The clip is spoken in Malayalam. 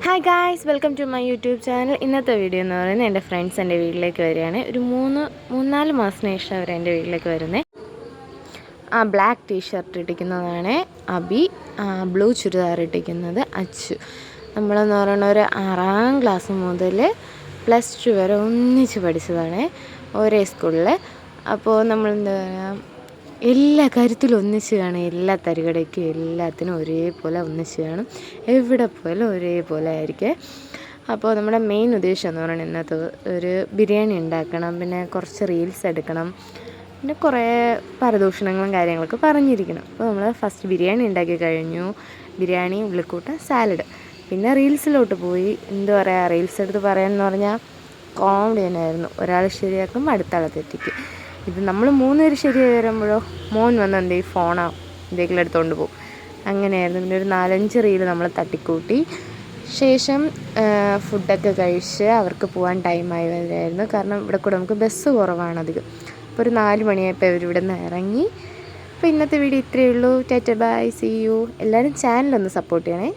Hi guys, welcome to my YouTube channel. ഇന്നത്തെ വീഡിയോ എന്ന് പറയുന്നത് എൻ്റെ ഫ്രണ്ട്സ് എൻ്റെ വീട്ടിലേക്ക് വരികയാണ്. ഒരു മൂന്നാല് മാസത്തിന് ശേഷം അവർ എൻ്റെ വീട്ടിലേക്ക് വരുന്നത്. ബ്ലാക്ക് ടീഷർട്ട് ഇട്ടിരിക്കുന്നതാണ് അബി, ബ്ലൂ ചുരിദാർ ഇട്ടിരിക്കുന്നത് അച്ചു. നമ്മളെന്ന് പറയുന്ന ഒരു 6ാം ക്ലാസ് മുതൽ +2 വരെ ഒന്നിച്ച് പഠിച്ചതാണ് ഒരേ സ്കൂളിൽ. അപ്പോൾ നമ്മളെന്താ പറയുക, എല്ലാ കാര്യത്തിലും ഒന്നിച്ച് കാണും. എല്ലാ തരികടയ്ക്കും എല്ലാത്തിനും ഒരേപോലെ ഒന്നിച്ച് കാണും. എവിടെ പോയാലും ഒരേപോലെ ആയിരിക്കും. അപ്പോൾ നമ്മുടെ മെയിൻ ഉദ്ദേശം എന്ന് പറയുന്നത് ഇന്നത്തെ ഒരു ബിരിയാണി ഉണ്ടാക്കണം, പിന്നെ കുറച്ച് റീൽസ് എടുക്കണം, പിന്നെ കുറേ പരദൂഷണങ്ങളും കാര്യങ്ങളൊക്കെ പറഞ്ഞിരിക്കണം. അപ്പോൾ നമ്മൾ ഫസ്റ്റ് ബിരിയാണി ഉണ്ടാക്കി കഴിഞ്ഞു. ബിരിയാണി, ഉള്ളിക്കൂട്ട, സാലഡ്. പിന്നെ റീൽസിലോട്ട് പോയി. എന്താ പറയുക, റീൽസ് എടുത്ത് പറയാമെന്ന് പറഞ്ഞാൽ കോമഡി തന്നെയായിരുന്നു. ഒരാൾ ശരിയാക്കും, അടുത്ത ആളെ തെറ്റിക്കും. ഇത് നമ്മൾ 3 പേര് ശരിയായി വരുമ്പോഴോ മോൻ വന്ന് എന്തെങ്കിലും ഫോണോ എന്തെങ്കിലും എടുത്തുകൊണ്ട് പോകും. അങ്ങനെയായിരുന്നു. പിന്നെ ഒരു 4-5 റീൽ നമ്മൾ തട്ടിക്കൂട്ടി. ശേഷം ഫുഡൊക്കെ കഴിച്ച് അവർക്ക് പോകാൻ ടൈമായി വരുമായിരുന്നു. കാരണം ഇവിടെ കൂടെ നമുക്ക് ബസ് കുറവാണ് അധികം. അപ്പോൾ ഒരു 4 മണിയായപ്പോൾ ഇവരിവിടെ നിന്ന് ഇറങ്ങി. അപ്പോൾ ഇന്നത്തെ വീഡിയോ ഇത്രയേ ഉള്ളൂ. Tata bye, see you. എല്ലാവരും ചാനലൊന്ന് സപ്പോർട്ട് ചെയ്യണേ.